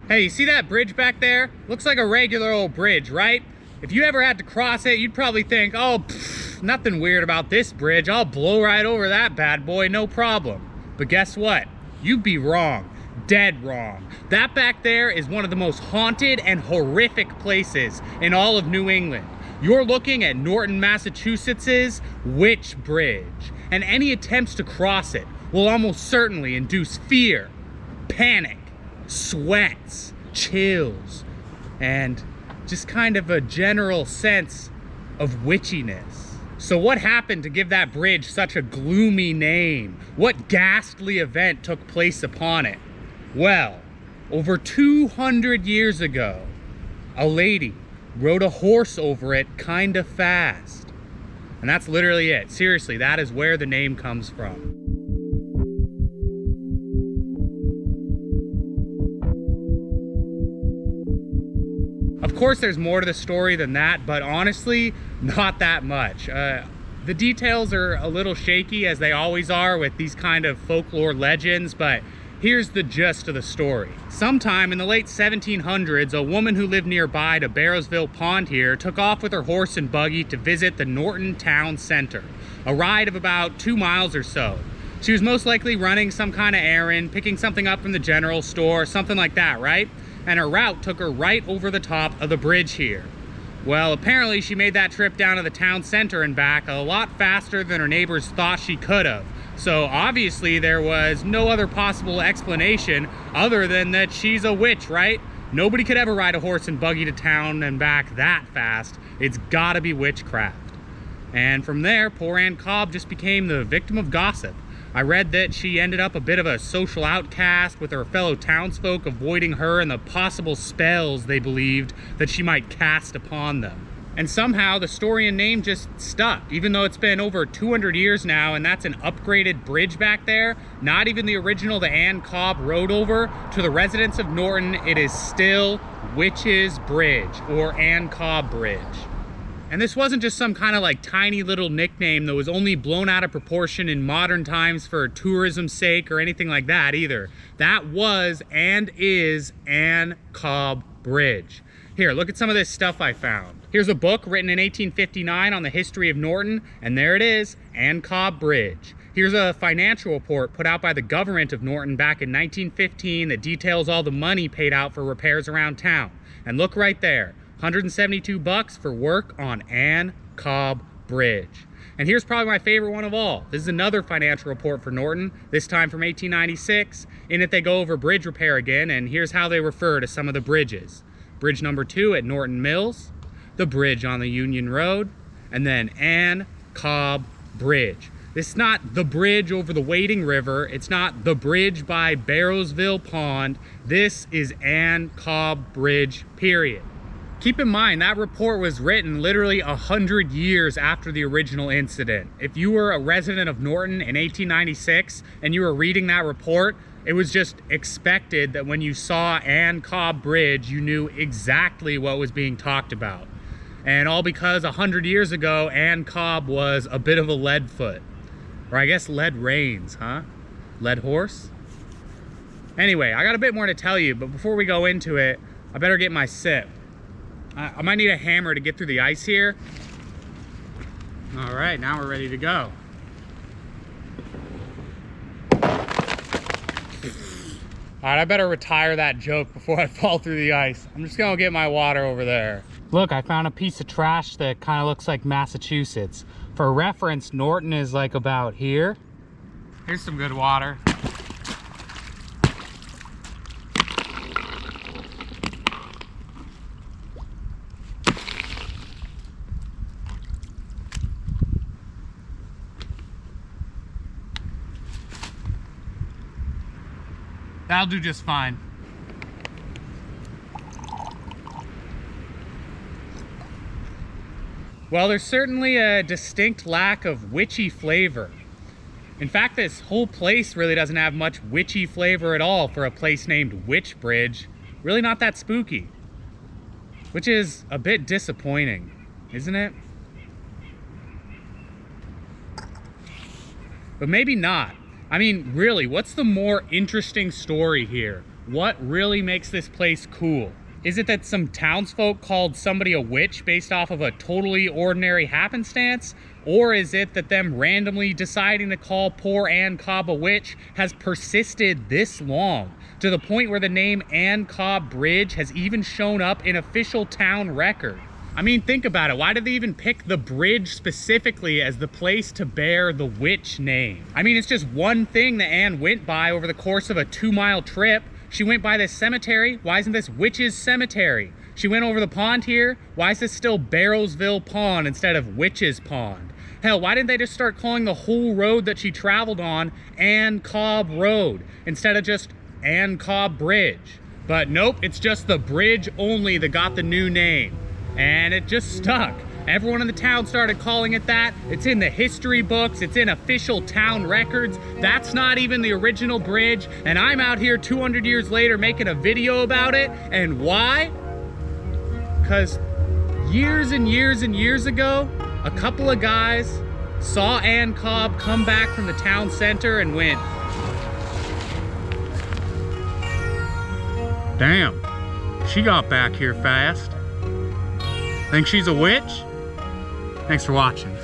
Hey, you see that bridge back there? Looks like a regular old bridge, right? If you ever had to cross it, you'd probably think, oh, nothing weird about this bridge. I'll blow right over that bad boy, no problem. But guess what? You'd be wrong. Dead wrong. That back there is one of the most haunted and horrific places in all of New England. You're looking at Norton, Massachusetts's Witch Bridge, and any attempts to cross it will almost certainly induce fear, panic, sweats, chills, and just kind of a general sense of witchiness. So what happened to give that bridge such a gloomy name? What ghastly event took place upon it? Well, over 200 years ago, a lady rode a horse over it kinda fast. And that's literally it. Seriously, that is where the name comes from. Of course, there's more to the story than that, but honestly, not that much. The details are a little shaky, as they always are with these kind of folklore legends, but here's the gist of the story. Sometime in the late 1700s, a woman who lived nearby to Barrowsville Pond here took off with her horse and buggy to visit the Norton Town Center, a ride of about 2 miles or so. She was most likely running some kind of errand, picking something up from the general store, something like that, right? And her route took her right over the top of the bridge here. Well, apparently she made that trip down to the town center and back a lot faster than her neighbors thought she could have. So obviously there was no other possible explanation other than that she's a witch, right? Nobody could ever ride a horse and buggy to town and back that fast. It's gotta be witchcraft. And from there, poor Ann Cobb just became the victim of gossip. I read that she ended up a bit of a social outcast, with her fellow townsfolk avoiding her and the possible spells they believed that she might cast upon them. And somehow the story and name just stuck, even though it's been over 200 years now, and that's an upgraded bridge back there. Not even the original that Ann Cobb rode over. To the residents of Norton, it is still Witch's Bridge, or Ann Cobb Bridge. And this wasn't just some kind of like tiny little nickname that was only blown out of proportion in modern times for tourism's sake or anything like that either. That was and is Ann Cobb Bridge. Here, look at some of this stuff I found. Here's a book written in 1859 on the history of Norton, and there it is, Ann Cobb Bridge. Here's a financial report put out by the government of Norton back in 1915 that details all the money paid out for repairs around town. And look right there. $172 for work on Ann Cobb Bridge. And here's probably my favorite one of all. This is another financial report for Norton, this time from 1896. In it they go over bridge repair again, and here's how they refer to some of the bridges. Bridge number 2 at Norton Mills, the bridge on the Union Road, and then Ann Cobb Bridge. This is not the bridge over the Wading River. It's not the bridge by Barrowsville Pond. This is Ann Cobb Bridge, period. Keep in mind, that report was written literally 100 years after the original incident. If you were a resident of Norton in 1896 and you were reading that report, it was just expected that when you saw Ann Cobb Bridge, you knew exactly what was being talked about. And all because 100 years ago, Ann Cobb was a bit of a lead foot. Or I guess lead reins, huh? Lead horse? Anyway, I got a bit more to tell you, but before we go into it, I better get my sip. I might need a hammer to get through the ice here. All right, now we're ready to go. All right, I better retire that joke before I fall through the ice. I'm just gonna get my water over there. Look, I found a piece of trash that kind of looks like Massachusetts. For reference, Norton is like about here. Here's some good water. That'll do just fine. Well, there's certainly a distinct lack of witchy flavor. In fact, this whole place really doesn't have much witchy flavor at all for a place named Witch Bridge. Really not that spooky. Which is a bit disappointing, isn't it? But maybe not. I mean, really, what's the more interesting story here? what really makes this place cool? Is it that some townsfolk called somebody a witch based off of a totally ordinary happenstance? Or is it that them randomly deciding to call poor Ann Cobb a witch has persisted this long, to the point where the name Ann Cobb Bridge has even shown up in official town record? I mean, think about it. Why did they even pick the bridge specifically as the place to bear the witch name? I mean, it's just one thing that Anne went by over the course of a 2-mile trip. She went by this cemetery. Why isn't this Witch's Cemetery? She went over the pond here. Why is this still Barrowsville Pond instead of Witch's Pond? Hell, why didn't they just start calling the whole road that she traveled on Ann Cobb Road instead of just Ann Cobb Bridge? But nope, it's just the bridge only that got the new name. And it just stuck. Everyone in the town started calling it that. It's in the history books. It's in official town records. That's not even the original bridge. And I'm out here 200 years later making a video about it. And why? Because years and years and years ago, a couple of guys saw Ann Cobb come back from the town center and went, "Damn, she got back here fast. Think she's a witch?" Thanks for watching.